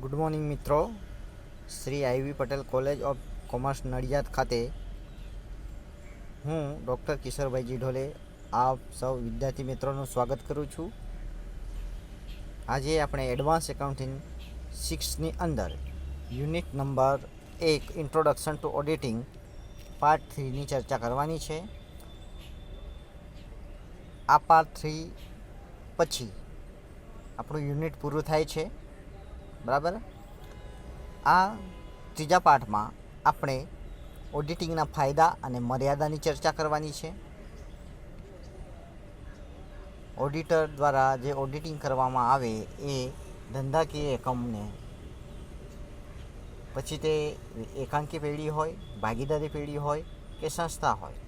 Good morning મિત્રો. Shri I V Patel college of commerce Nadiad ખાતે હું ડૉક્ટર કિશોરભાઈ જીઢોલે આપ સૌ વિદ્યાર્થી મિત્રોનું સ્વાગત કરું છું. આજે આપણે એડવાન્સ એકાઉન્ટિંગ 6ની અંદર unit number 1 introduction to auditing part 3ની ચર્ચા કરવાની છે. આ પાર્ટ 3 પછી આપણું યુનિટ પૂરું થાય છે. બરાબર. આ ત્રીજા પાઠમાં આપણે ઓડિટિંગના ફાયદા અને મર્યાદાની ચર્ચા કરવાની છે. ઓડિટર દ્વારા જે ઓડિટિંગ કરવામાં આવે એ ધંધાકીય એકમને, પછી તે એકાંકી પેઢી હોય, ભાગીદારી પેઢી હોય કે સંસ્થા હોય,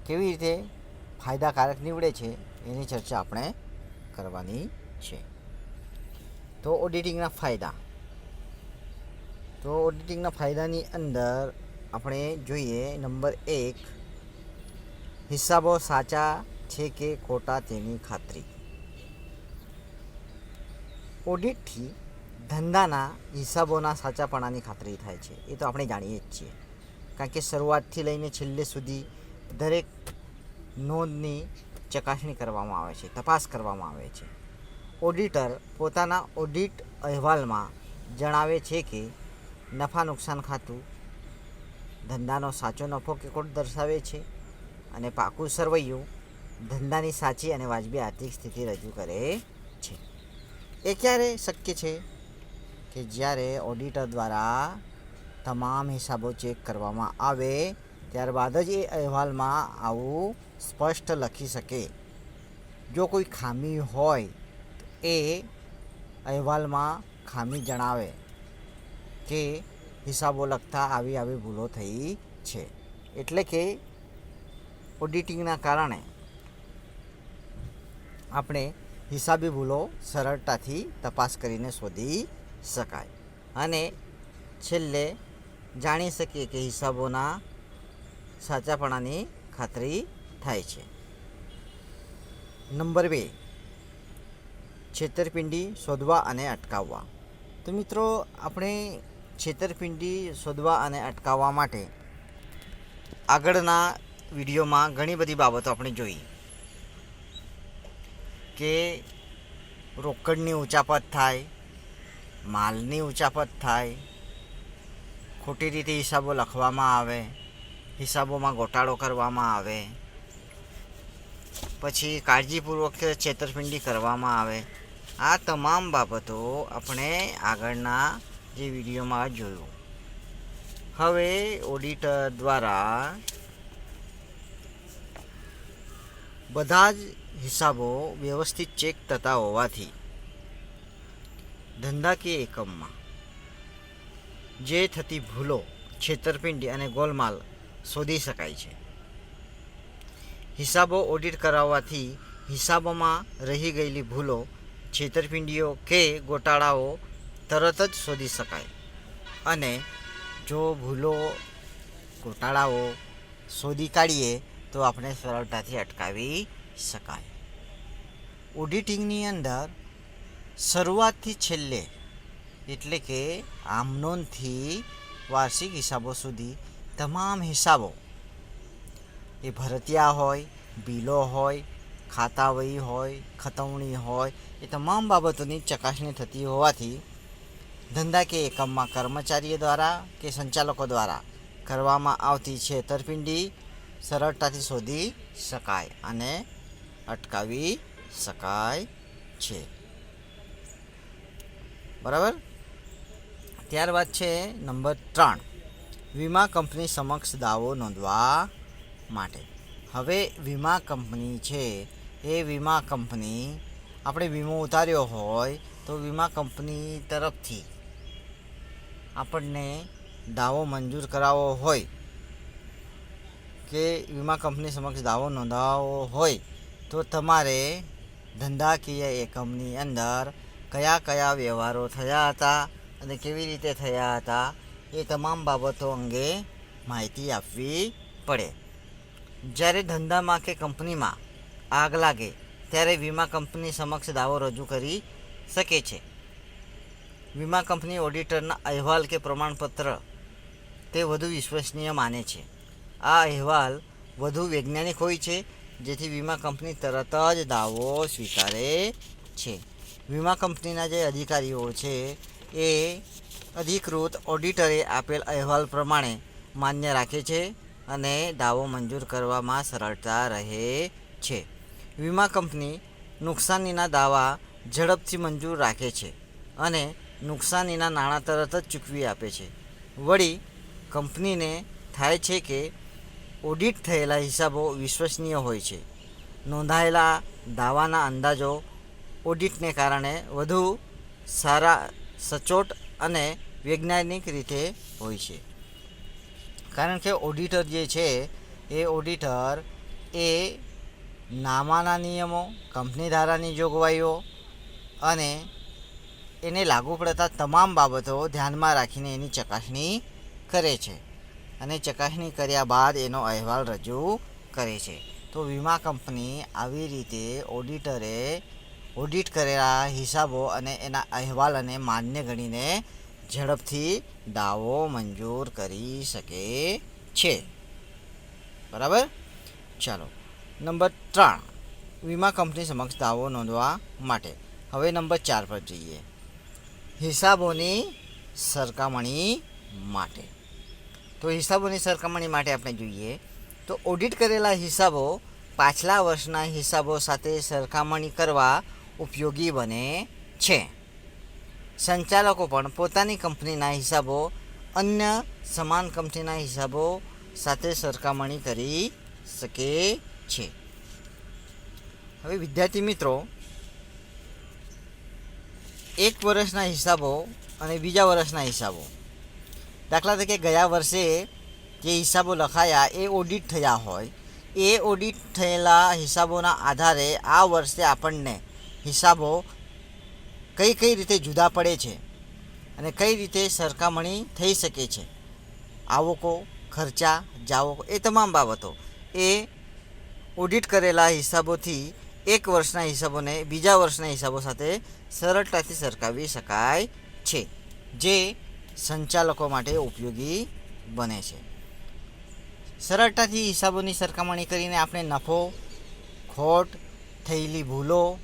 કેવી રીતે ફાયદાકારક નીવડે છે એની ચર્ચા આપણે કરવાની છે. તો ઓડિટિંગના ફાયદાની અંદર આપણે જોઈએ નંબર 1, હિસાબો સાચા છે કે ખોટા તેની ખાતરી. ઓડિટથી ધંધાના હિસાબોના સાચાપણાની ખાતરી થાય છે. એ તો આપણે જાણીએ જ છીએ, કારણ કે શરૂઆતથી લઈને છેલ્લે સુધી દરેક નોંધની ચકાસણી કરવામાં આવે છે, તપાસ કરવામાં આવે છે. ઓડિટર પોતાના ઓડિટ અહેવાલમાં જણાવે છે કે નફા નુકસાન ખાતું ધંધાનો સાચો નફો કે ખોટ દર્શાવે છે અને પાકું સરવૈયું ધંધાની સાચી અને વાજબી આર્થિક સ્થિતિ રજૂ કરે છે. એ ક્યારે શક્ય છે? કે જ્યારે ઓડિટર દ્વારા તમામ હિસાબો ચેક કરવામાં આવે ત્યારબાદ જ એ અહેવાલમાં આવું સ્પષ્ટ લખી શકે. જો કોઈ ખામી હોય એ અહેવાલમાં ખામી જણાવે કે હિસાબો લખતા આવી ભૂલો થઈ છે. એટલે કે ઓડિટિંગના કારણે આપણે હિસાબી ભૂલો સરળતાથી તપાસ કરીને શોધી શકાય અને છેલ્લે જાણી શકીએ કે હિસાબોના સાચાપણાની ખાતરી થાય છે. નંબર 2, છેતરપિંડી શોધવા અને અટકાવવા. તો મિત્રો, આપણે છેતરપિંડી શોધવા અને અટકાવવા માટે આગળના વિડીયોમાં ઘણી બધી બાબતો આપણે જોઈ કે રોકડની ઉચાપત થાય, માલની ઉચાપત થાય, ખોટી રીતે હિસાબો લખવામાં આવે, હિસાબોમાં ગોટાળો કરવામાં આવે, પછી કાળજીપૂર્વક છેતરપિંડી કરવામાં આવે. આ તમામ બાબતો આપણે આગળના જે વિડીયોમાં જોયું. હવે ઓડિટર દ્વારા બધા જ હિસાબો વ્યવસ્થિત ચેક થતા હોવાથી ધંધાકીય એકમમાં જે થતી ભૂલો, છેતરપિંડી અને ગોલમાલ શોધી શકાય છે. હિસાબો ઓડિટ કરાવવાથી હિસાબોમાં રહી ગયેલી ભૂલો, છેતરપિંડીઓ કે ગોટાળાઓ તરત જ શોધી શકાય અને જો ભૂલો, ગોટાળાઓ શોધી કાઢીએ તો આપણે સરળતાથી અટકાવી શકાય. ઓડિટિંગની અંદર શરૂઆતથી છેલ્લે, એટલે કે આમનોંધથી વાર્ષિક હિસાબો સુધી તમામ હિસાબો, એ ભરતિયા હોય, બિલો હોય, ખાતાવહી હોય, ખતવણી હોય, એ તમામ બાબતોની ચકાસણી થતી હોવાથી ધંધાકીય એકમમાં કર્મચારીઓ દ્વારા કે સંચાલકો દ્વારા કરવામાં આવતી છેતરપિંડી સરળતાથી શોધી શકાય અને અટકાવી શકાય છે. બરાબર. ત્યારબાદ છે નંબર 3, વીમા કંપની સમક્ષ દાવો નોંધવા માટે. હવે વીમા કંપની છે એ વીમા કંપની, આપણે વીમો ઉતાર્યો હોય તો વીમા કંપની તરફથી આપણને દાવો મંજૂર કરાવવો હોય કે વીમા કંપની સમક્ષ દાવો નોંધાવવો હોય તો તમારે ધંધાકીય એકમની અંદર કયા કયા વ્યવહારો થયા હતા અને કેવી રીતે થયા હતા એ તમામ બાબતો અંગે માહિતી આપવી પડે. જ્યારે ધંધામાં કે કંપનીમાં આગ લાગે ત્યારે વીમા કંપની સમક્ષ દાવો રજૂ કરી શકે છે. વીમા કંપની ઓડિટરના અહેવાલ કે પ્રમાણપત્ર તે વધુ વિશ્વસનીય માને છે. આ અહેવાલ વધુ વૈજ્ઞાનિક હોય છે, જેથી વીમા કંપની તરત જ દાવો સ્વીકારે છે. વીમા કંપનીના જે અધિકારીઓ છે એ અધિકૃત ઓડિટરે આપેલ અહેવાલ પ્રમાણે માન્ય રાખે છે અને દાવો મંજૂર કરવામાં સરળતા રહે છે. વીમા કંપની નુકસાનીના દાવા ઝડપથી મંજૂર રાખે છે અને નુકસાનીના નાણાં તરત જ ચૂકવી આપે છે. વળી કંપનીને થાય છે કે ઓડિટ થયેલા હિસાબો વિશ્વસનીય હોય છે. નોંધાયેલા દાવાના અંદાજો ઓડિટને કારણે વધુ સારા, સચોટ અને વૈજ્ઞાનિક રીતે હોય છે. કારણ કે ઓડિટર જે છે એ ઓડિટર એ નામાના નિયમો, કંપની ધારાની જોગવાઈઓ અને એને લાગુ પડતા તમામ બાબતો ધ્યાનમાં રાખીને એની ચકાસણી કરે છે અને ચકાસણી કર્યા બાદ એનો અહેવાલ રજૂ કરે છે. તો વીમા કંપની આવી રીતે ઓડિટરે ઓડિટ કરેલા હિસાબો અને એના અહેવાલને માન્ય ગણીને ઝડપથી દાવો મંજૂર કરી શકે છે. બરાબર. ચાલો, નંબર 3, વીમા કંપની સમક્ષ દાવો નોંધવા માટે. હવે નંબર 4 પર જઈએ, હિસાબોની સરખામણી માટે. તો હિસાબોની સરખામણી માટે આપણે જોઈએ તો ઓડિટ કરેલા હિસાબો પાછલા વર્ષના હિસાબો સાથે સરખામણી કરવા ઉપયોગી બને છે. સંચાલકો પણ પોતાની કંપનીના હિસાબો અન્ય સમાન કંપનીના હિસાબો સાથે સરખામણી કરી શકે છે. હવે વિદ્યાર્થી મિત્રો, એક વર્ષના હિસાબો અને બીજા વર્ષના હિસાબો, દાખલા તરીકે ગયા વર્ષે જે હિસાબો લખાયા એ ઓડિટ થયા હોય, એ ઓડિટ થયેલા હિસાબોના આધારે આ વર્ષે આપણને હિસાબો કઈ કઈ રીતે જુદા પડે છે અને કઈ રીતે સરખામણી થઈ શકે છે, આવકો, ખર્ચા, જાવકો, એ તમામ બાબતો એ ઓડિટ કરેલા હિસાબોથી એક વર્ષના હિસાબોને બીજા વર્ષના હિસાબો સાથે સરળતાથી સરખાવી શકાય છે, જે સંચાલકો માટે ઉપયોગી બને છે. સરળતાથી હિસાબોની સરખામણી કરીને આપણે નફો, ખોટ, થયેલી ભૂલો,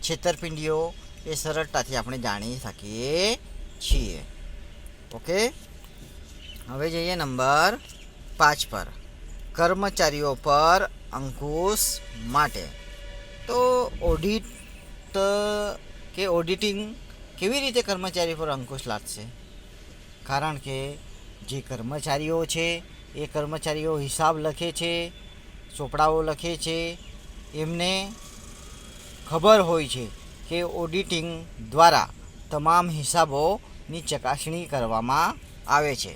છેતરપિંડીઓ એ સરળતાથી આપણે જાણી શકીએ છીએ. ઓકે. હવે જઈએ નંબર 5 પર, કર્મચારીઓ પર અંકુશ માટે. તો ઓડિટ કે ઓડિટિંગ કેવી રીતે કર્મચારી પર અંકુશ લાગશે? કારણ કે જે કર્મચારીઓ છે એ કર્મચારીઓ હિસાબ લખે છે, ચોપડાઓ લખે છે, એમને ખબર હોય છે કે ઓડિટિંગ દ્વારા તમામ હિસાબોની ચકાસણી કરવામાં આવે છે.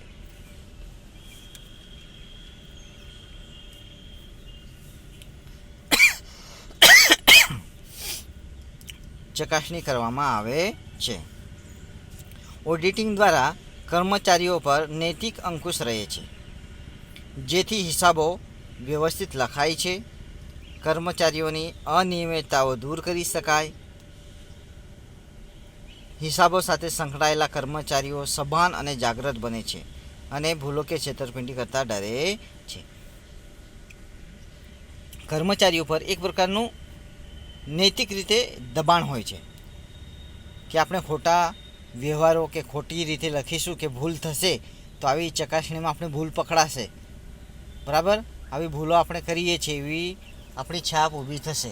ચકાસણી કરવામાં આવે છે. ઓડિટિંગ દ્વારા કર્મચારીઓ પર નૈતિક અંકુશ રહે છે, જેથી હિસાબો વ્યવસ્થિત લખાય છે, કર્મચારીઓની અનિયમિતતાઓ દૂર કરી શકાય, હિસાબો સાથે સંકળાયેલા કર્મચારીઓ સભાન અને જાગૃત બને છે અને ભૂલો કે છેતરપિંડી કરતાં ડરે છે. કર્મચારીઓ પર એક પ્રકારનું નૈતિક રીતે દબાણ હોય છે કે આપણે ખોટા વ્યવહારો કે ખોટી રીતે લખીશું કે ભૂલ થશે તો આવી ચકાસણીમાં આપણે ભૂલ પકડાશે. બરાબર, આવી ભૂલો આપણે કરીએ છીએ એવી આપણી છાપ ઊભી થશે.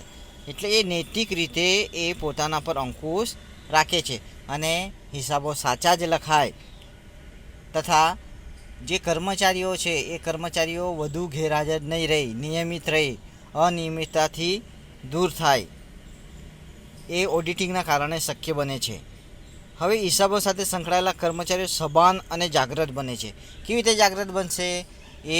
એટલે એ નૈતિક રીતે એ પોતાના પર અંકુશ રાખે છે અને હિસાબો સાચા જ લખાય તથા જે કર્મચારીઓ છે એ કર્મચારીઓ વધુ ગેરહાજર નહીં રહી, નિયમિત રહી, અનિયમિતતાથી દૂર થાય, એ ઓડિટિંગના કારણે શક્ય બને છે. હવે હિસાબો સાથે સંકળાયેલા કર્મચારીઓ સભાન અને જાગૃત બને છે. કેવી રીતે જાગૃત બનશે? એ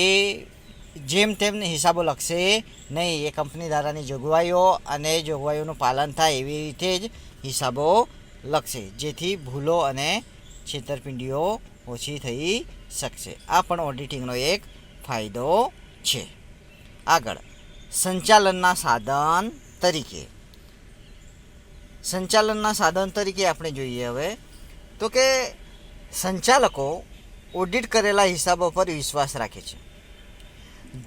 જેમ તેમ હિસાબો લખશે નહીં, એ કંપની ધારાની જોગવાઈઓ અને જોગવાઈઓનું પાલન થાય એવી રીતે જ હિસાબો લખશે, જેથી ભૂલો અને છેતરપિંડીઓ ઓછી થઈ શકશે. આ પણ ઓડિટિંગનો એક ફાયદો છે. આગળ, સંચાલનના સાધન તરીકે. સંચાલનના સાધન તરીકે આપણે જોઈએ હવે તો કે સંચાલકો ઓડિટ કરેલા હિસાબો પર વિશ્વાસ રાખે છે.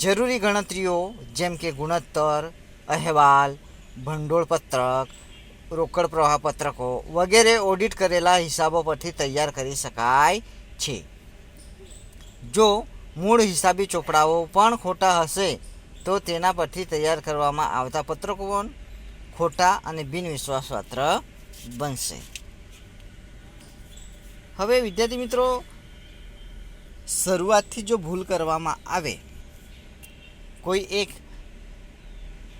જરૂરી ગણતરીઓ જેમ કે ગુણોત્તર, અહેવાલ, ભંડોળ પત્રક, રોકડ પ્રવાહ પત્રકો વગેરે ઓડિટ કરેલા હિસાબો પરથી તૈયાર કરી શકાય છે. જો મૂળ હિસાબી ચોપડાઓ પણ ખોટા હશે તો તેના પરથી તૈયાર કરવામાં આવતા પત્રકો પણ ખોટા અને બિનવિશ્વાસપાત્ર બનશે. હવે વિદ્યાર્થી મિત્રો, શરૂઆતથી જો ભૂલ કરવામાં આવે, કોઈ એક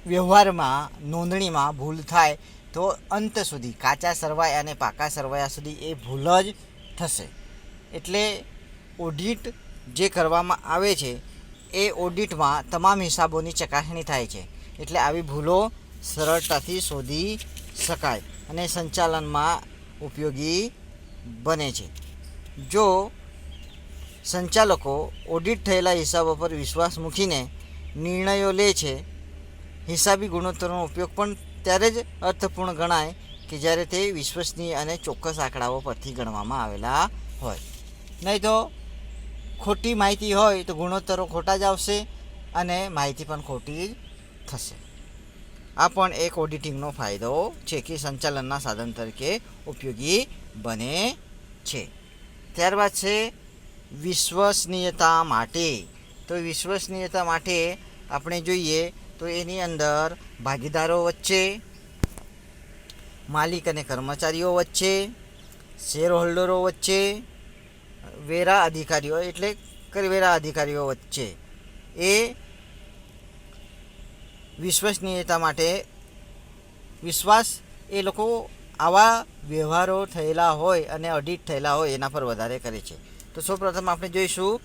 વ્યવહારમાં નોંધણીમાં ભૂલ થાય તો અંત સુધી કાચા સરવાયા અને પાકા સરવાયા સુધી એ ભૂલ જ થશે. એટલે ઓડિટ જે કરવામાં આવે છે એ ઓડિટમાં તમામ હિસાબોની ચકાસણી થાય છે. એટલે આવી ભૂલો સરળતાથી શોધી શકાય અને સંચાલનમાં ઉપયોગી બને છે. જો સંચાલકો ઓડિટ થયેલા હિસાબો પર વિશ્વાસ મૂકીને નિર્ણયો લે છે, હિસાબી ગુણોત્તરનો ઉપયોગ પણ ત્યારે જ અર્થપૂર્ણ ગણાય કે જ્યારે તે વિશ્વસનીય અને ચોક્કસ આંકડાઓ પરથી ગણવામાં આવેલા હોય. નહીં તો ખોટી માહિતી હોય તો ગુણોત્તરો ખોટા જ આવશે અને માહિતી પણ ખોટી જ થશે. આ પણ એક ઓડિટિંગનો ફાયદો છે કે સંચાલનના સાધન તરીકે ઉપયોગી બને છે. ત્યારબાદ છે વિશ્વસનીયતા માટે. તો વિશ્વસનીયતા માટે આપણે જોઈએ તો એની અંદર ભાગીદારો વચ્ચે, માલિક અને કર્મચારીઓ વચ્ચે, શેર હોલ્ડરો વચ્ચે, વેરા અધિકારીઓ એટલે કરવેરા અધિકારીઓ વચ્ચે એ વિશ્વસનીયતા માટે વિશ્વાસ એ લોકો આવા વ્યવહારો થયેલા હોય અને ઓડિટ થયેલા હોય એના પર વધારે કરે છે. તો સૌપ્રથમ આપણે જોઈશું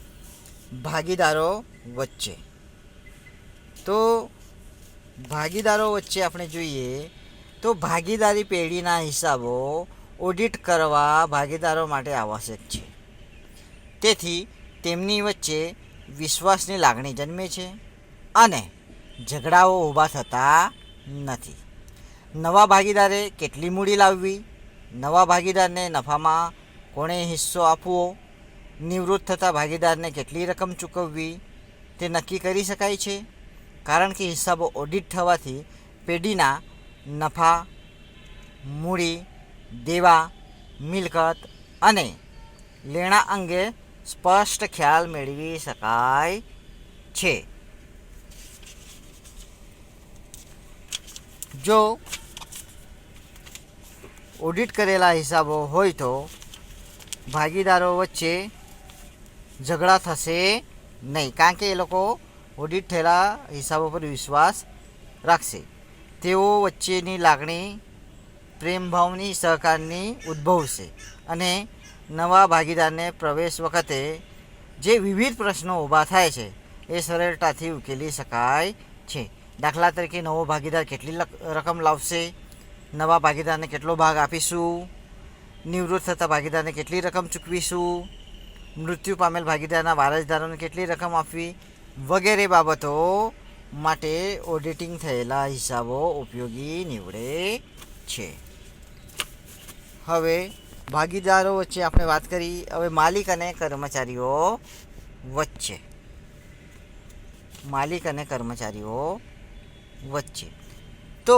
ભાગીદારો વચ્ચે. તો ભાગીદારો વચ્ચે આપણે જોઈએ તો ભાગીદારી પેઢીના હિસાબો ઓડિટ કરવા ભાગીદારો માટે આવશ્યક છે. તેથી તેમની વચ્ચે વિશ્વાસની લાગણી જન્મે છે અને ઝઘડાઓ ઊભા થતા નથી. નવા ભાગીદારે કેટલી મૂડી લાવવી, નવા ભાગીદારને નફામાં કોણે હિસ્સો આપવો, નિવૃત્ત થતા ભાગીદારને કેટલી રકમ ચૂકવવી તે નક્કી કરી શકાય છે. કારણ કે હિસાબો ઓડિટ થવાથી પેઢીના નફા, મૂડી, દેવા, મિલકત અને લેણા અંગે સ્પષ્ટ ખ્યાલ મેળવી શકાય છે. જો ઓડિટ કરેલા હિસાબો હોય તો ભાગીદારો વચ્ચે ઝઘડા થશે નહીં, કારણ કે એ લોકો ઓડિટ થયેલા હિસાબો પર વિશ્વાસ રાખશે. તેઓ વચ્ચેની લાગણી પ્રેમભાવની, સહકારની ઉદ્ભવશે અને નવા ભાગીદારને પ્રવેશ વખતે જે વિવિધ પ્રશ્નો ઊભા થાય છે એ સરળતાથી ઉકેલી શકાય છે. દાખલા તરીકે નવો ભાગીદાર કેટલી રકમ લાવશે, નવા ભાગીદારને કેટલો ભાગ આપીશું, નિવૃત્ત થતા ભાગીદારને કેટલી રકમ ચૂકવીશું, મૃત્યુ પામેલ ભાગીદારના વારસદારોને કેટલી રકમ આપવી વગેરે બાબતો માટે ઓડિટિંગ થયેલા હિસાબો ઉપયોગી નીવડે છે. હવે ભાગીદારો વચ્ચે આપણે વાત કરી. હવે માલિક અને કર્મચારીઓ વચ્ચે. માલિક અને કર્મચારીઓ વચ્ચે તો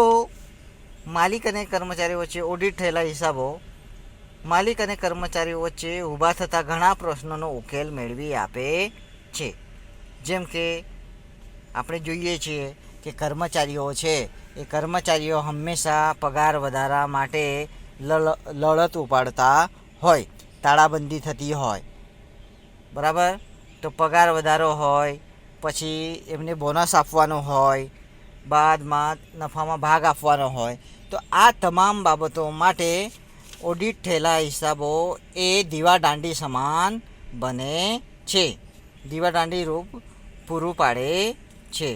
માલિક અને કર્મચારીઓ વચ્ચે ઓડિટ થયેલા હિસાબો માલિક અને કર્મચારીઓ વચ્ચે ઊભા થતા ઘણા પ્રશ્નોનો ઉકેલ મેળવી આપે છે. જેમ કે આપણે જોઈએ છીએ કે કર્મચારીઓ છે એ કર્મચારીઓ હંમેશા પગાર વધારા માટે લડત ઉપાડતા હોય, તાળાબંધી થતી હોય, બરાબર. તો પગાર વધારો હોય, પછી એમને બોનસ આપવાનો હોય, બાદમાં નફામાં ભાગ આપવાનો હોય. તો આ તમામ બાબતો માટે ઓડિટ થયેલા હિસાબો એ દીવાદાંડી સમાન બને છે, દીવાદાંડી રૂપ પૂરું પાડે છે.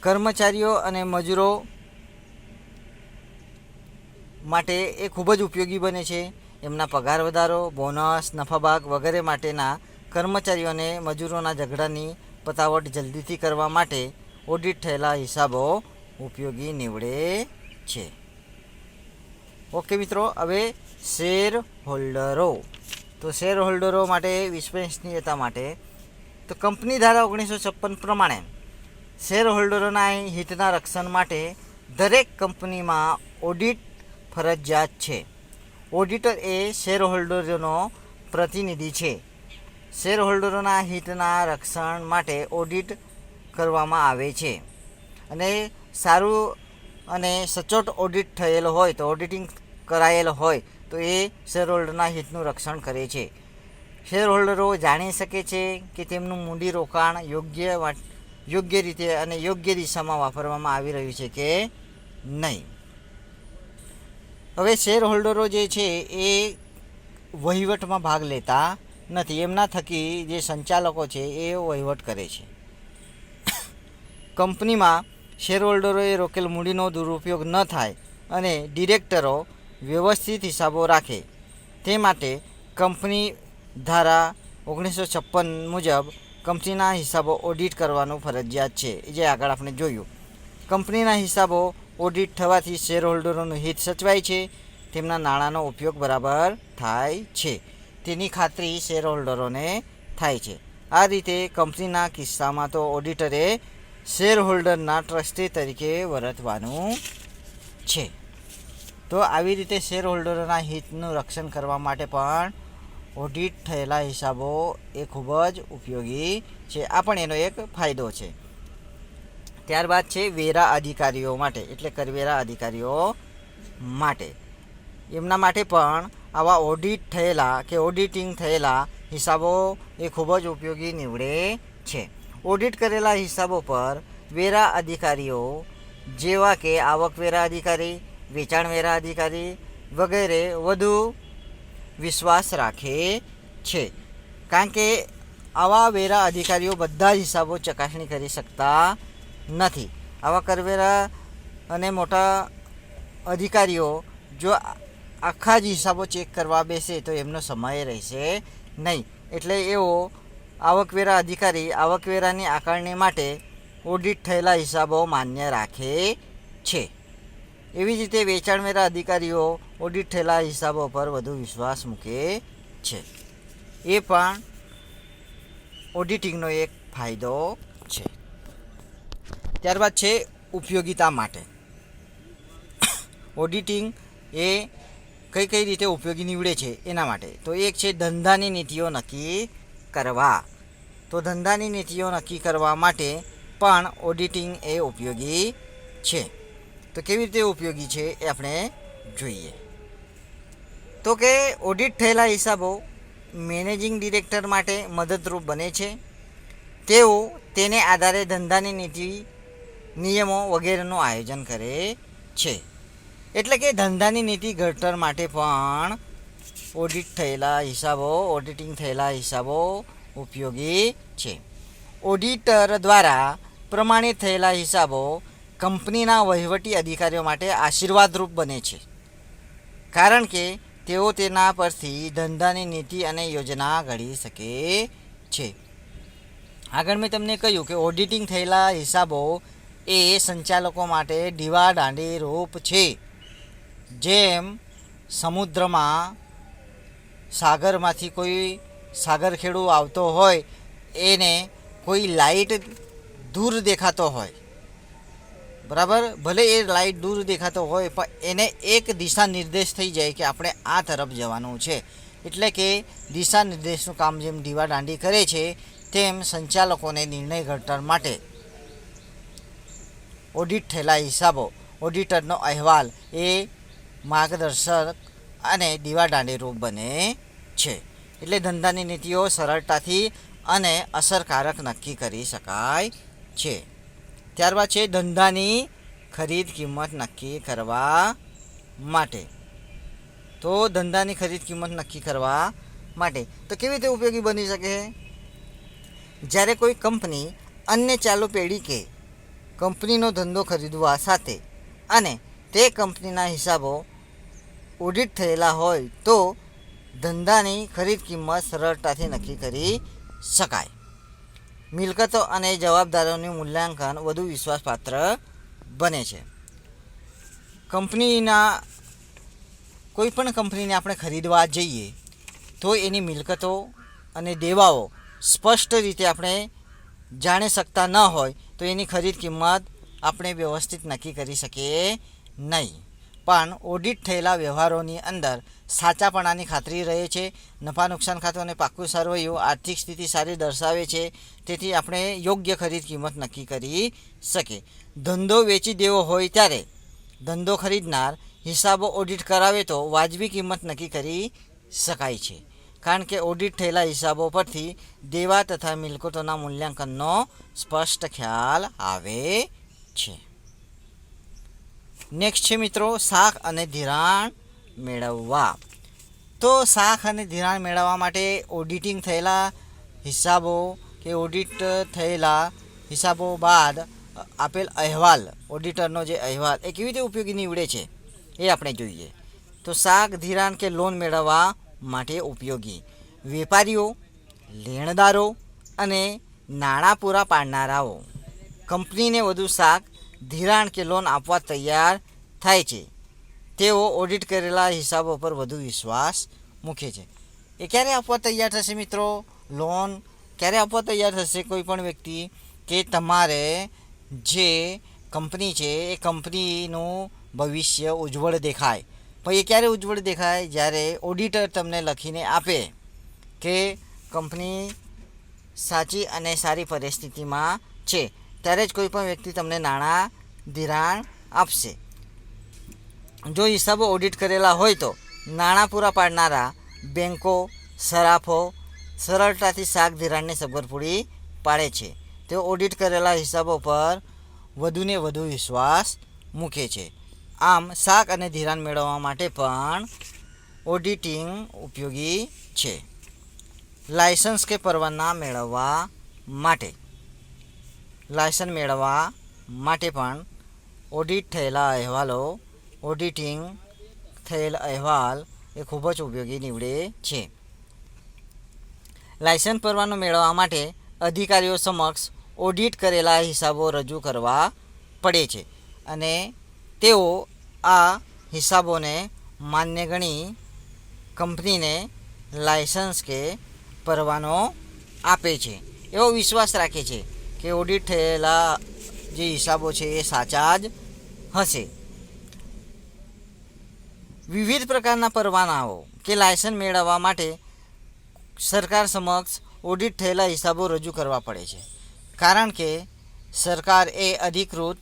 કર્મચારીઓ અને મજૂરો માટે એ ખૂબ જ ઉપયોગી બને છે. એમના પગાર વધારો, બોનસ, નફાભાગ વગેરે માટેના કર્મચારીઓને મજૂરોના ઝઘડાની પતાવટ જલ્દીથી કરવા માટે ઓડિટ થયેલા હિસાબો ઉપયોગી નીવડે છે. ઓકે મિત્રો, હવે શેર હોલ્ડરો. તો શેર હોલ્ડરો માટે વિશ્વસનીયતા માટે તો કંપની ધારા 1956 પ્રમાણે શેર હોલ્ડરોના હિતના રક્ષણ માટે દરેક કંપનીમાં ઓડિટ ફરજિયાત છે. ઓડિટર એ શેર હોલ્ડરોનો પ્રતિનિધિ છે. શેર હોલ્ડરોના હિતના રક્ષણ માટે ઓડિટ કરવામાં આવે છે અને સારું અને સચોટ ઓડિટ થયેલો હોય તો ઓડિટિંગ કરાયેલો હોય તો એ શેર હોલ્ડરના હિતનું રક્ષણ કરે છે. શેર હોલ્ડરો જાણી શકે છે કે તેમનું મૂડી રોકાણ યોગ્ય રીતે અને યોગ્ય દિશામાં વાપરવામાં આવી રહ્યું છે કે નહીં. હવે શેર હોલ્ડરો જે છે એ વહીવટમાં ભાગ લેતા નથી. એમના થકી જે સંચાલકો છે એ વહીવટ કરે છે. કંપનીમાં શેર હોલ્ડરોએ રોકેલ મૂડીનો દુરુપયોગ ન થાય અને ડિરેક્ટરો વ્યવસ્થિત હિસાબો રાખે તે માટે કંપની ધારા 1956 મુજબ કંપનીના હિસાબો ઓડિટ કરવાનું ફરજિયાત છે. જે આગળ આપણે જોયું. કંપનીના હિસાબો ઓડિટ થવાથી શેર હોલ્ડરોનું હિત સચવાય છે, તેમના નાણાંનો ઉપયોગ બરાબર થાય છે તેની ખાતરી શેર હોલ્ડરોને થાય છે. આ રીતે કંપનીના કિસ્સામાં તો ઓડિટરે શેર હોલ્ડરના ટ્રસ્ટી તરીકે વર્તવાનું છે. તો આવી રીતે શેર હોલ્ડરોના હિતનું રક્ષણ કરવા માટે પણ ઓડિટ થયેલા હિસાબો એ ખૂબ જ ઉપયોગી છે. આ પણ એનો એક ફાયદો છે. ત્યારબાદ છે વેરા અધિકારીઓ માટે, એટલે કરવેરા અધિકારીઓ માટે. એમના માટે પણ આવા ઓડિટ થયેલા કે ઓડિટિંગ થયેલા હિસાબો એ ખૂબ જ ઉપયોગી નીવડે છે. ઓડિટ કરેલા હિસાબો પર વેરા અધિકારીઓ જેવા કે આવકવેરા અધિકારી, વેચાણવેરા અધિકારી વગેરે વધુ વિશ્વાસ રાખે છે. કારણ કે આવા વેરા અધિકારીઓ બધા જ હિસાબો ચકાસણી કરી શકતા નથી. આવા કરવેરા અને મોટા અધિકારીઓ જો આખા જ હિસાબો ચેક કરવા બેસે તો એમનો સમય રહેશે નહીં. એટલે એઓ આવકવેરા અધિકારી આવકવેરાની આકારણી માટે ઓડિટ થયેલા હિસાબો માન્ય રાખે છે. એવી જ રીતે વેચાણવેરા અધિકારીઓ ઓડિટ થયેલા હિસાબો પર વધુ વિશ્વાસ મૂકે છે. એ પણ ઓડિટિંગનો એક ફાયદો છે. ત્યારબાદ છે ઉપયોગિતા માટે. ઓડિટિંગ એ કઈ રીતે ઉપયોગી નીવડે છે એના માટે. તો એક છે ધંધાની નીતિઓ નક્કી કરવા. તો ધંધાની નીતિઓ નક્કી કરવા માટે પણ ઓડિટિંગ એ ઉપયોગી છે. તો કેવી રીતે ઉપયોગી છે એ આપણે જોઈએ. તો કે ઓડિટ થયેલા હિસાબો મેનેજિંગ ડિરેક્ટર માટે મદદરૂપ બને છે. તેઓ તેને આધારે ધંધાની નીતિ, નિયમો વગેરેનું આયોજન કરે છે. એટલે કે ધંધાની નીતિ ઘડતર માટે પણ ઓડિટ થયેલા હિસાબો, ઓડિટિંગ થયેલા હિસાબો ઉપયોગી છે. ઓડિટર દ્વારા પ્રમાણિત થયેલા હિસાબો કંપનીના વહીવટી અધિકારીઓ માટે આશીર્વાદરૂપ બને છે. કારણ કે તેઓ તેના પરથી ધંધાની નીતિ અને યોજના ઘડી શકે છે. આગળ મેં તમને કહ્યું કે ઓડિટિંગ થયેલા હિસાબો એ સંચાલકો માટે દીવાદાંડી રૂપ છે. જેમ સમુદ્રમાં સાગરમાંથી કોઈ સાગરખેડુ આવતો હોય, એને કોઈ લાઇટ દૂર દેખાતો હોય, બરાબર, ભલે એ લાઇટ દૂર દેખાતો હોય પણ એને એક દિશા નિર્દેશ થઈ જાય કે આપણે આ તરફ જવાનું છે. એટલે કે દિશા નિર્દેશનું કામ જેમ દીવાદાંડી કરે છે તેમ સંચાલકોને નિર્ણય ઘડતર માટે ઓડિટ થયેલા હિસાબો, ઓડિટરનો અહેવાલ એ માર્ગદર્શક અને દીવાદાંડી રૂપ બને છે. એટલે ધંધાની નીતિઓ સરળતાથી અને અસરકારક નક્કી કરી શકાય છે. ત્યારબાદ છે ધંધાની ખરીદ કિંમત નક્કી કરવા માટે. તો ધંધાની ખરીદ કિંમત નક્કી કરવા માટે તો કેવી રીતે ઉપયોગી બની શકે? જ્યારે કોઈ કંપની અન્ય ચાલુ પેઢી કે કંપનીનો ધંધો ખરીદવા સાથે અને તે કંપનીના હિસાબો ઓડિટ થયેલા હોય તો ધંધાની ખરીદ કિંમત સરળતાથી નક્કી કરી શકાય. મિલકતો અને જવાબદારીઓનું મૂલ્યાંકન વધુ વિશ્વાસપાત્ર બને છે. કંપનીના કોઈપણ કંપનીને આપણે ખરીદવા જઈએ તો એની મિલકતો અને દેવાઓ સ્પષ્ટ રીતે આપણે જાણી શકતા ન હોય તો એની ખરીદ કિંમત આપણે વ્યવસ્થિત નક્કી કરી શકીએ નહીં. પણ ઓડિટ થયેલા વ્યવહારોની અંદર સાચાપણાની ખાતરી રહે છે. નફા નુકસાન ખાતું અને પાકું સરવૈયું આર્થિક સ્થિતિ સારી દર્શાવે છે. તેથી આપણે યોગ્ય ખરીદ કિંમત નક્કી કરી શકીએ. ધંધો વેચી દેવો હોય ત્યારે ધંધો ખરીદનાર હિસાબો ઓડિટ કરાવે તો વાજબી કિંમત નક્કી કરી શકાય છે, કારણ કે ઓડિટ થયેલા હિસાબો પરથી દેવા તથા મિલકતોના મૂલ્યાંકનનો સ્પષ્ટ ખ્યાલ આવે છે. નેક્સ્ટ છે મિત્રો, શાખ અને ધિરાણ મેળવવા. તો શાખ અને ધિરાણ મેળવવા માટે ઓડિટિંગ થયેલા હિસાબો કે ઓડિટ થયેલા હિસાબો બાદ આપેલ અહેવાલ, ઓડિટરનો જે અહેવાલ એ કેવી રીતે ઉપયોગી નીવડે છે એ આપણે જોઈએ. તો શાખ, ધિરાણ કે લોન મેળવવા માટે ઉપયોગી. વેપારીઓ, લેણદારો અને નાણાં પૂરા પાડનારાઓ કંપનીને વધુ શાખ, ધિરાણ કે લોન આપવા તૈયાર થાય છે. તેઓ ઓડિટ કરેલા હિસાબો પર વધુ વિશ્વાસ મૂકે છે. એ ક્યારે આપવા તૈયાર થશે મિત્રો? લોન ક્યારે આપવા તૈયાર થશે કોઈ પણ વ્યક્તિ? કે તમારે જે કંપની છે એ કંપનીનું ભવિષ્ય ઉજ્જવળ દેખાય. પણ એ ક્યારે ઉજ્જવળ દેખાય? જ્યારે ઓડિટર તમને લખીને આપે કે કંપની સાચી અને સારી પરિસ્થિતિમાં છે, ત્યારે જ કોઈ પણ વ્યક્તિ તમને નાણાં ધિરાણ આપશે. જો હિસાબો ઓડિટ કરેલા હોય તો નાણાં પૂરા પાડનારા બેન્કો, સરાફો સરળતાથી શાખ ધિરાણની સગવડ પૂરી પાડે છે. તેઓ ઓડિટ કરેલા હિસાબો પર વધુને વધુ વિશ્વાસ મૂકે છે. આમ શાખ અને ધિરાણ મેળવવા માટે પણ ઓડિટિંગ ઉપયોગી છે. લાયસન્સ કે પરવાના મેળવવા માટે, લાયસન્સ મેળવવા માટે પણ ઓડિટ થયેલા અહેવાલો, ઓડિટિંગ થયેલ અહેવાલ એ ખૂબ જ ઉપયોગી નીવડે છે. લાયસન્સ પરવાનો મેળવવા માટે અધિકારીઓ સમક્ષ ઓડિટ કરેલા હિસાબો રજૂ કરવા પડે છે અને તેઓ આ હિસાબોને માન્ય ગણી કંપનીને લાયસન્સ કે પરવાનો આપે છે. એવો વિશ્વાસ રાખે છે કે ઓડિટ થયેલા જે હિસાબો છે એ સાચા જ હશે. વિવિધ પ્રકારના પરવાનાઓ કે લાયસન્સ મેળવવા માટે સરકાર સમક્ષ ઓડિટ થયેલા હિસાબો રજૂ કરવા પડે છે, કારણ કે સરકાર એ અધિકૃત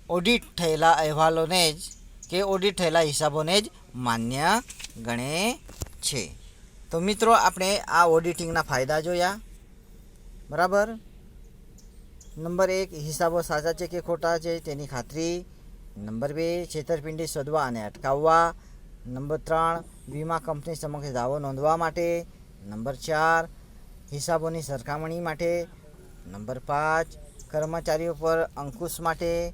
ઓડિટ થયેલા અહેવાલોને જ કે ઓડિટ થયેલા હિસાબોને જ માન્ય ગણે છે. તો મિત્રો આપણે આ ઓડિટિંગના ફાયદા જોયા, બરાબર. નંબર 1, હિસાબો સાચા છે કે ખોટા છે તેની ખાતરી. નંબર 2, છેતરપિંડી શોધવા અને અટકાવવા. નંબર 3, વીમા કંપની સમક્ષ દાવો નોંધવા માટે. નંબર 4, હિસાબોની સરખામણી માટે. નંબર 5, કર્મચારીઓ પર અંકુશ માટે.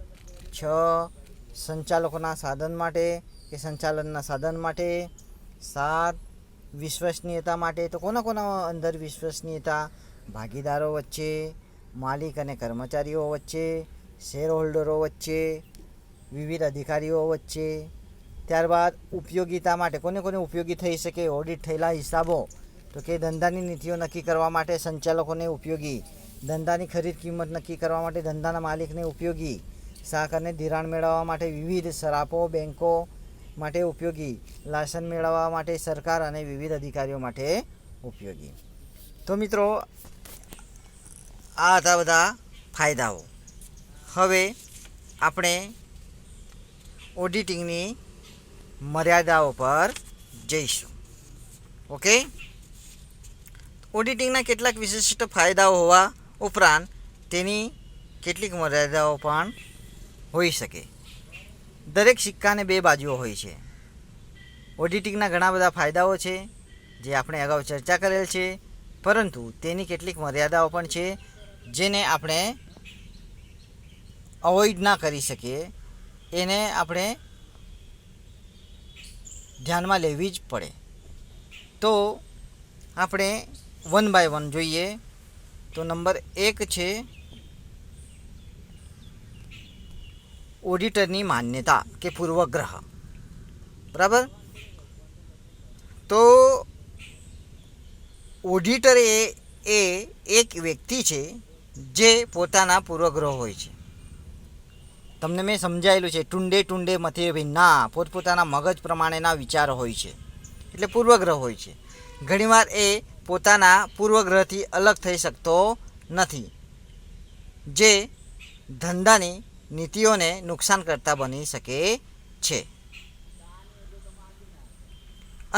6, સંચાલકોના સાધન માટે કે સંચાલનના સાધન માટે. 7, વિશ્વસનીયતા માટે. તો કોના અંદર વિશ્વસનીયતા? ભાગીદારો વચ્ચે, માલિક અને કર્મચારીઓ વચ્ચે, શેર હોલ્ડરો વચ્ચે, વિવિધ અધિકારીઓ વચ્ચે. ત્યારબાદ ઉપયોગિતા માટે, કોને ઉપયોગી થઈ શકે ઓડિટ થયેલા હિસાબો? તો કે ધંધાની નીતિઓ નક્કી કરવા માટે સંચાલકોને ઉપયોગી, ધંધાની ખરીદ કિંમત નક્કી કરવા માટે ધંધાના માલિકને ઉપયોગી, શાખ અને ધિરાણ મેળવવા માટે વિવિધ સરાફો, બેન્કો માટે ઉપયોગી, લાયસન્સ મેળવવા માટે સરકાર અને વિવિધ અધિકારીઓ માટે ઉપયોગી. તો મિત્રો આ હતા બધા ફાયદાઓ. હવે આપણે ઓડિટિંગની મર્યાદાઓ પર જઈશું. ઓકે, ઓડિટિંગના કેટલાક વિશિષ્ટ ફાયદાઓ હોવા ઉપરાંત તેની કેટલીક મર્યાદાઓ પણ હોઈ શકે. દરેક સિક્કાને 2 બાજુઓ હોય છે. ઓડિટિંગના ઘણા બધા ફાયદાઓ છે જે આપણે અગાઉ ચર્ચા કરેલ છે, પરંતુ તેની કેટલીક મર્યાદાઓ પણ છે જેને આપણે અવોઇડ ના કરી શકીએ. એને આપણે ધ્યાનમાં લેવી જ પડે. તો આપણે 1 બાય 1 જોઈએ. તો નંબર 1 છે ઓડિટરની માન્યતા કે પૂર્વગ્રહ, બરાબર. તો ઓડિટર એ એક વ્યક્તિ છે જે પોતાના પૂર્વગ્રહ હોય છે. તમને મેં સમજાયેલું છે, ટુંડે ટુંડે મથે ભિન્ના, પોતપોતાના મગજ પ્રમાણેના વિચારો હોય છે, એટલે પૂર્વગ્રહ હોય છે. ઘણીવાર એ પોતાના પૂર્વગ્રહથી અલગ થઈ શકતો નથી, જે ધંધાની નીતિઓને નુકસાન કરતા બની શકે છે.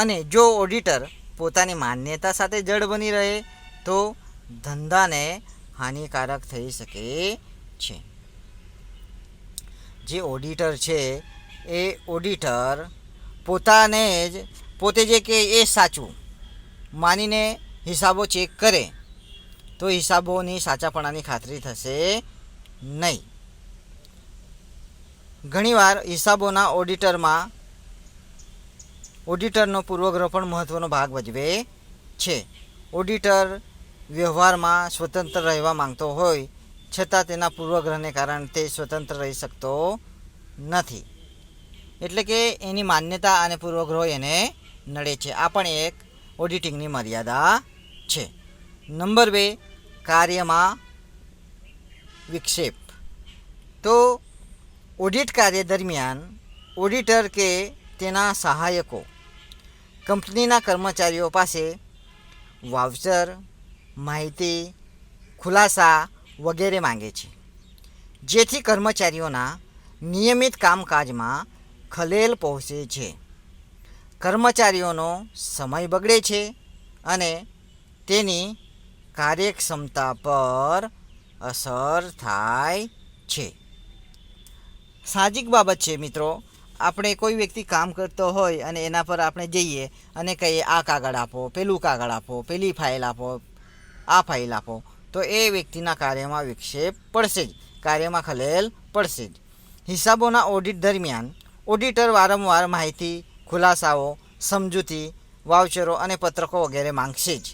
અને જો ઓડિટર પોતાની માન્યતા સાથે જડ બની રહે તો ધંધાને હાનિકારક થઈ શકે છે. જે ઓડિટર છે એ ઓડિટર પોતે જે કે એ સાચું માનીને હિસાબો ચેક કરે તો હિસાબોની સાચાપણાની ખાતરી થશે નહીં. ઘણીવાર હિસાબોના ઓડિટરનો પૂર્વગ્રહ પણ મહત્ત્વનો ભાગ ભજવે છે. ઓડિટર વ્યવહારમાં સ્વતંત્ર રહેવા માંગતો હોય છતાં તેના પૂર્વગ્રહને કારણે તે સ્વતંત્ર રહી શકતો નથી, એટલે કે એની માન્યતા અને પૂર્વગ્રહ એને નડે છે. આ પણ એક ઓડિટિંગની મર્યાદા છે. નંબર 2, કાર્યમાં વિક્ષેપ. તો ઓડિટ કાર્ય દરમિયાન ઓડિટર કે તેના સહાયકો કંપનીના કર્મચારીઓ પાસે વાઉચર, માહિતી, ખુલાસા વગેરે માંગે છે, જેથી કર્મચારીઓના નિયમિત કામકાજમાં ખલેલ પહોંચે છે, કર્મચારીઓનો સમય બગડે છે અને તેની કાર્યક્ષમતા પર અસર થાય છે. સાહજિક બાબત છે મિત્રો. આપણે કોઈ વ્યક્તિ કામ કરતો હોય અને એના પર આપણે જઈએ અને કહીએ આ કાગળ આપો, પેલું કાગળ આપો, પેલી ફાઇલ આપો, આ ફાઇલ આપો, તો એ વ્યક્તિના કાર્યમાં વિક્ષેપ પડશે જ, કાર્યમાં ખલેલ પડશે જ. હિસાબોના ઓડિટ દરમિયાન ઓડિટર વારંવાર માહિતી, ખુલાસાઓ, સમજૂતી, વાઉચરો અને પત્રકો વગેરે માંગશે જ,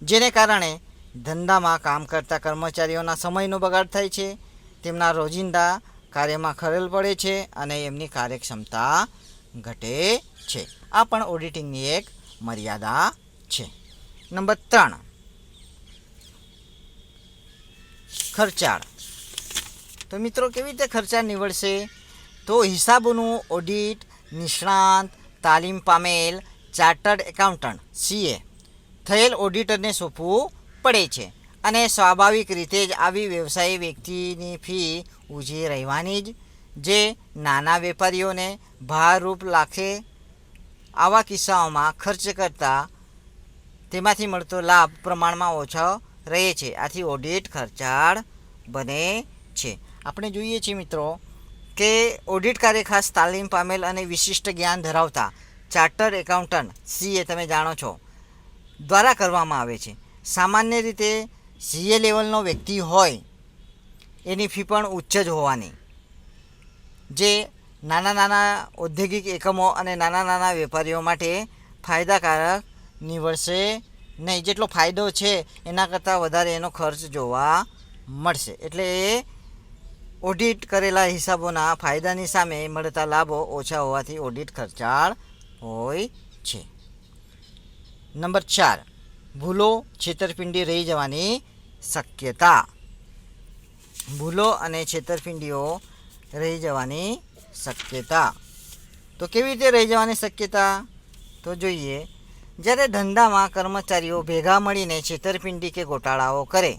જેને કારણે ધંધામાં કામ કરતા કર્મચારીઓના સમયનો બગાડ થાય છે, તેમના રોજિંદા કાર્યમાં ખલેલ પડે છે અને એમની કાર્યક્ષમતા ઘટે છે. આ પણ ઓડિટિંગની એક મર્યાદા છે. નંબર 3, ખર્ચાળ. તો મિત્રો કેવી રીતે ખર્ચાળ નીવડશે? તો હિસાબોનું ઓડિટ નિષ્ણાંત, તાલીમ પામેલ ચાર્ટર્ડ એકાઉન્ટન્ટ CA થયેલ ઓડિટરને સોંપવું પડે છે અને સ્વાભાવિક રીતે જ આવી વ્યવસાયી વ્યક્તિની ફી ઊંચી રહેવાની જ, જે નાના વેપારીઓને ભારરૂપ લાગે. આવા કિસ્સાઓમાં ખર્ચ કરતાં તેમાંથી મળતો લાભ પ્રમાણમાં ઓછો રહે છે, આથી ઓડિટ ખર્ચાળ બને છે. આપણે જોઈએ છીએ મિત્રો કે ઓડિટ કાર્ય ખાસ તાલીમ પામેલ અને વિશિષ્ટ જ્ઞાન ધરાવતા ચાર્ટર્ડ એકાઉન્ટન્ટ CA તમે જાણો છો દ્વારા કરવામાં આવે છે. સામાન્ય રીતે CA લેવલનો વ્યક્તિ હોય એની ફી પણ ઉચ્ચ જ હોવાની, જે નાના ઔદ્યોગિક એકમો અને નાના વેપારીઓ માટે ફાયદાકારક નીવડશે નહીં. જેટલો ફાયદો છે એના કરતાં વધારે એનો ખર્ચ જોવા મળશે. એટલે એ ઓડિટ કરેલા હિસાબોના ફાયદાની સામે મળતા લાભો ઓછા હોવાથી ઓડિટ ખર્ચાળ હોય છે. નંબર 4, ભૂલો, છેતરપિંડી રહી જવાની શક્યતા. ભૂલો અને છેતરપિંડીઓ રહી જવાની શક્યતા. તો કેવી રીતે રહી જવાની શક્યતા? તો જોઈએ, જ્યારે ધંધામાં કર્મચારીઓ ભેગા મળીને છેતરપિંડી કે ગોટાળાઓ કરે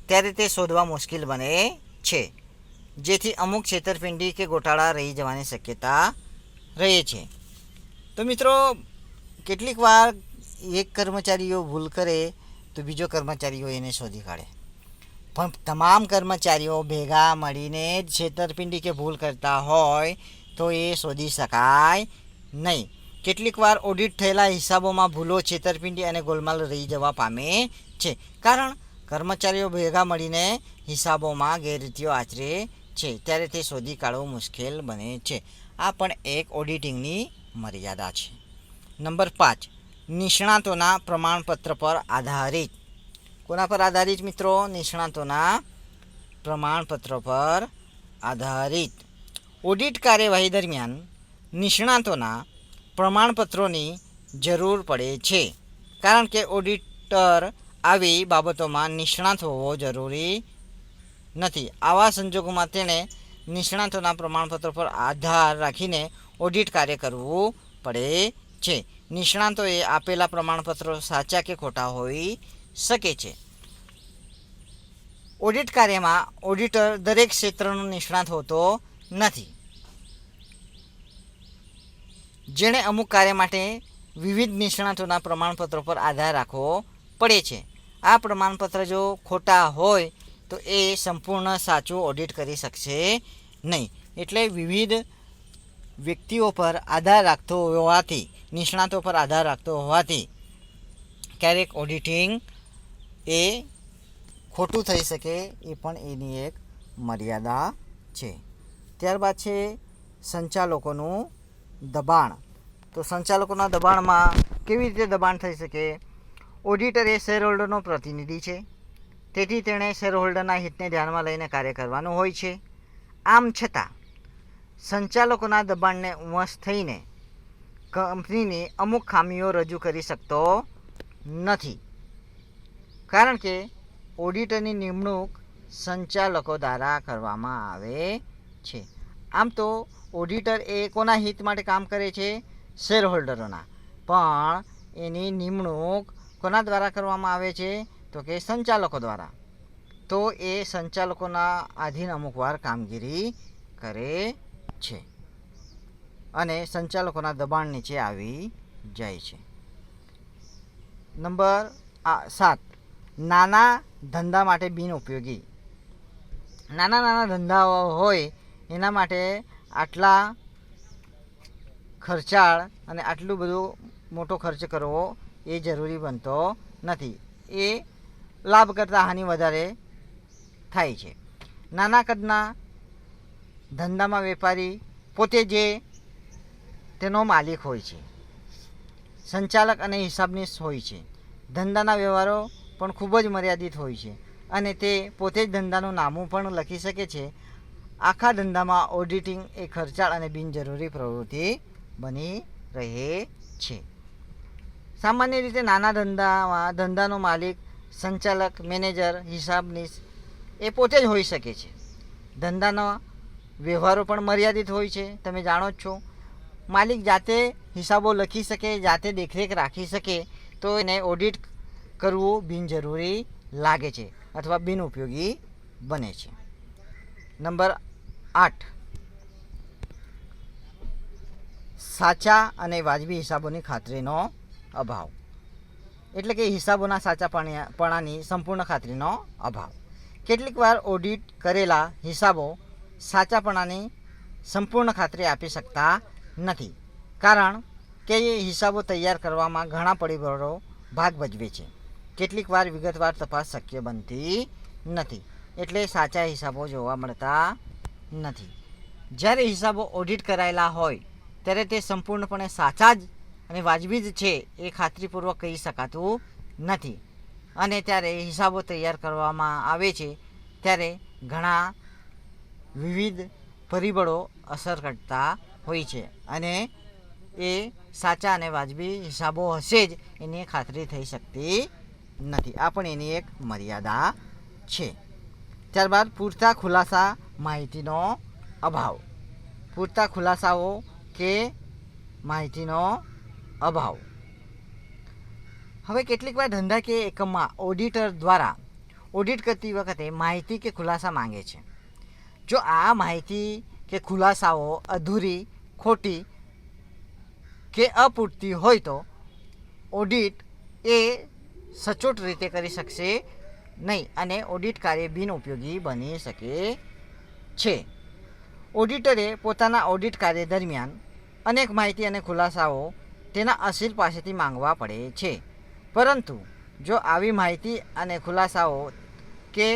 ત્યારે તે શોધવા મુશ્કેલ બને છે, જેથી અમુક છેતરપિંડી કે ગોટાળા રહી જવાની શક્યતા રહે છે. તો મિત્રો કેટલીક વાર એક કર્મચારીઓ ભૂલ કરે તો બીજો કર્મચારીઓ એને શોધી કાઢે, પણ તમામ કર્મચારીઓ ભેગા મળીને જ છેતરપિંડી કે ભૂલ કરતા હોય તો એ શોધી શકાય નહીં. કેટલીક વાર ઓડિટ થયેલા હિસાબોમાં ભૂલો, છેતરપિંડી અને ગોલમાલ રહી જવા પામે છે, કારણ કર્મચારીઓ ભેગા મળીને હિસાબોમાં ગેરરીતિઓ આચરે છે, ત્યારે તે શોધી કાઢવું મુશ્કેલ બને છે. આ પણ એક ઓડિટિંગની મર્યાદા છે. નંબર 5, નિષ્ણાતોના પ્રમાણપત્ર પર આધારિત. કોના પર આધારિત મિત્રો? નિષ્ણાતોના પ્રમાણપત્ર પર આધારિત. ઓડિટ કાર્યવાહી દરમિયાન નિષ્ણાતોના પ્રમાણપત્રોની જરૂર પડે છે, કારણ કે ઓડિટર આવી બાબતોમાં નિષ્ણાત હોવો જરૂરી નથી. આવા સંજોગોમાં તેણે નિષ્ણાતોના પ્રમાણપત્રો પર આધાર રાખીને ઓડિટ કાર્ય કરવું પડે છે. નિષ્ણાતોએ આપેલા પ્રમાણપત્રો સાચા કે ખોટા હોઈ શકે છે. ઓડિટ કાર્યમાં ઓડિટર દરેક ક્ષેત્રનો નિષ્ણાત હોતો નથી. જેણે અમુક કાર્ય માટે વિવિધ નિષ્ણાતોના પ્રમાણપત્રો પર આધાર રાખવો પડે છે. આ પ્રમાણપત્ર જો ખોટા હોય તો એ સંપૂર્ણ સાચું ઓડિટ કરી શકશે નહીં. એટલે વિવિધ વ્યક્તિઓ પર આધાર રાખતો હોવાથી, નિષ્ણાતો પર આધાર રાખતો હોવાથી ક્યારેક ઓડિટિંગ એ ખોટું થઈ શકે, એ પણ એની એક મર્યાદા છે. ત્યારબાદ છે સંચાલકોનું દબાણ. તો સંચાલકોના દબાણમાં કેવી રીતે દબાણ થઈ શકે? ઓડિટર એ શેરહોલ્ડરનો પ્રતિનિધિ છે, તેથી તેણે શેરહોલ્ડરના હિતને ધ્યાનમાં લઈને કાર્ય કરવાનું હોય છે. આમ છતાં સંચાલકોના દબાણને વશ થઈને કંપનીની અમુક ખામીઓ રજૂ કરી શકતો નથી, કારણ કે ઓડિટરની નિમણૂક સંચાલકો દ્વારા કરવામાં આવે છે. આમ તો ઓડિટર એ કોના હિત માટે કામ કરે છે? શેરહોલ્ડરોના. પણ એની નિમણૂક કોના દ્વારા કરવામાં આવે છે? તો કે સંચાલકો દ્વારા. તો એ સંચાલકોના આધીન અમુક વાર કામગીરી કરે છે અને સંચાલકોના દબાણ નીચે આવી જાય છે. નંબર 7, નાના ધંધા માટે બિનઉપયોગી. નાના ધંધાઓ હોય એના માટે આટલા ખર્ચાળ અને આટલું બધું મોટો ખર્ચ કરવો એ જરૂરી બનતો નથી. એ લાભ કરતાં હાનિ વધારે થાય છે. નાના કદના ધંધામાં વેપારી પોતે જે તેનો માલિક હોય છે, સંચાલક અને હિસાબનીશ હોય છે. ધંધાના વ્યવહારો પણ ખૂબ જ મર્યાદિત હોય છે અને તે પોતે જ ધંધાનું નામું પણ લખી શકે છે. આખા ધંધામાં ઓડિટિંગ એ ખર્ચાળ અને બિનજરૂરી પ્રવૃત્તિ બની રહે છે. સામાન્ય રીતે નાના ધંધામાં ધંધાનો માલિક, સંચાલક, મેનેજર, હિસાબનીશ એ પોતે જ હોઈ શકે છે. ધંધાના વ્યવહારો પણ મર્યાદિત હોય છે, તમે જાણો જ છો. માલિક જાતે હિસાબો લખી શકે, જાતે દેખરેખ રાખી શકે, તો એને ઓડિટ કરવું બિનજરૂરી લાગે છે અથવા બિનઉપયોગી બને છે. નંબર 8, સાચા અને વાજબી હિસાબોની ખાતરીનો અભાવ. એટલે કે હિસાબોના સાચાપણાની સંપૂર્ણ ખાતરીનો અભાવ. કેટલીક વાર ઓડિટ કરેલા હિસાબો સાચાપણાની સંપૂર્ણ ખાતરી આપી શકતા નથી, કારણ કે એ હિસાબો તૈયાર કરવામાં ઘણા પરિબળો ભાગ ભજવે છે. કેટલીક વાર વિગતવાર તપાસ શક્ય બનતી નથી, એટલે સાચા હિસાબો જોવા મળતા નથી. જ્યારે હિસાબો ઓડિટ કરાયેલા હોય ત્યારે તે સંપૂર્ણપણે સાચા જ અને વાજબી જ છે એ ખાતરીપૂર્વક કહી શકાતું નથી. અને ત્યારે હિસાબો તૈયાર કરવામાં આવે છે ત્યારે ઘણા વિવિધ પરિબળો અસર કરતા હોય છે અને એ સાચા અને વાજબી હિસાબો હશે જ એની ખાતરી થઈ શકતી નથી. આ પણ એની એક મર્યાદા છે. ત્યારબાદ પૂરતા ખુલાસા માહિતીનો અભાવ. પૂરતા ખુલાસાઓ કે માહિતીનો અભાવ. હવે કેટલીક વાર ધંધાકીય એકમમાં ઓડિટર દ્વારા ઓડિટ કરતી વખતે માહિતી કે ખુલાસા માંગે છે. જો આ માહિતી કે ખુલાસાઓ અધૂરી, ખોટી કે અપૂરતી હોય તો ઓડિટ એ સચોટ રીતે કરી શકશે નહીં અને ઓડિટ કાર્ય બિનઉપયોગી બની શકે છે. ઓડિટરે પોતાના ઓડિટ કાર્ય દરમિયાન અનેક માહિતી અને ખુલાસાઓ તેના અસીલ પાસેથી માંગવા પડે છે, પરંતુ જો આવી માહિતી અને ખુલાસાઓ કે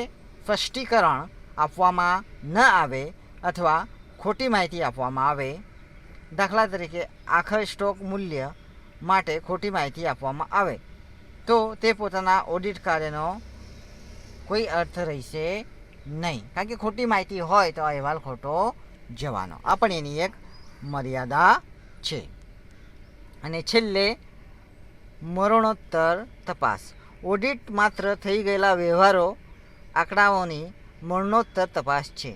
સ્પષ્ટીકરણ આપવામાં ન આવે અથવા ખોટી માહિતી આપવામાં આવે, દાખલા તરીકે આખર સ્ટોક મૂલ્ય માટે ખોટી માહિતી આપવામાં આવે, તો તે પોતાના ઓડિટ કાર્યનો કોઈ અર્થ રહેશે નહીં, કારણ કે ખોટી માહિતી હોય તો અહેવાલ ખોટો જવાનો. આ પણ એની એક મર્યાદા છે. અને છેલ્લે મરણોત્તર તપાસ. ઓડિટ માત્ર થઈ ગયેલા વ્યવહારો આંકડાઓની મરણોત્તર તપાસ છે.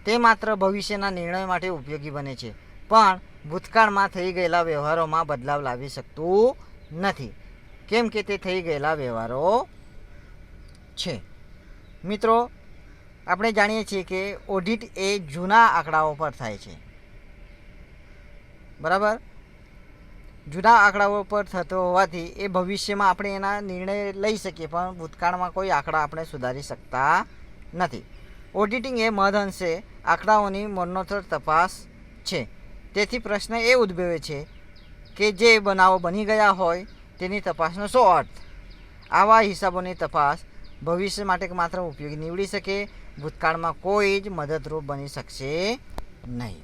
તે માત્ર ભવિષ્યના નિર્ણય માટે ઉપયોગી બને છે, પણ ભૂતકાળમાં થઈ ગયેલા વ્યવહારોમાં બદલાવ લાવી શકતું નથી, કેમ કે તે થઈ ગયેલા વ્યવહારો છે. મિત્રો, આપણે જાણીએ છીએ કે ઓડિટ એ જૂના આંકડાઓ પર થાય છે, બરાબર. જૂના આંકડાઓ પર થતો હોવાથી એ ભવિષ્યમાં આપણે એના નિર્ણય લઈ શકીએ, પણ ભૂતકાળમાં કોઈ આંકડા આપણે સુધારી શકતા નથી. ઓડિટિંગ એ મહદઅંશે આંકડાઓની મરણોત્તર તપાસ છે. તેથી પ્રશ્ન એ ઉદ્ભવે છે કે જે બનાવો બની ગયા હોય તેની તપાસનો શું અર્થ? આવા હિસાબોની તપાસ ભવિષ્ય માટે માત્ર ઉપયોગી નીવડી શકે, ભૂતકાળમાં કોઈ જ મદદરૂપ બની શકશે નહીં.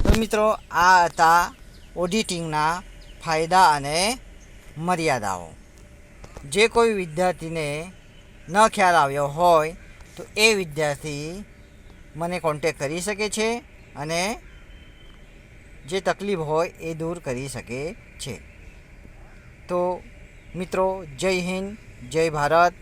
તો મિત્રો, આ હતા ઓડિટિંગના ફાયદા અને મર્યાદાઓ. જે કોઈ વિદ્યાર્થીને ન ખ્યાલ આવ્યો હોય તો એ વિદ્યાર્થી મને કોન્ટેક કરી શકે છે અને જે તકલીફ હોય એ દૂર કરી શકે છે. તો મિત્રો, જય હિન્દ, જય ભારત.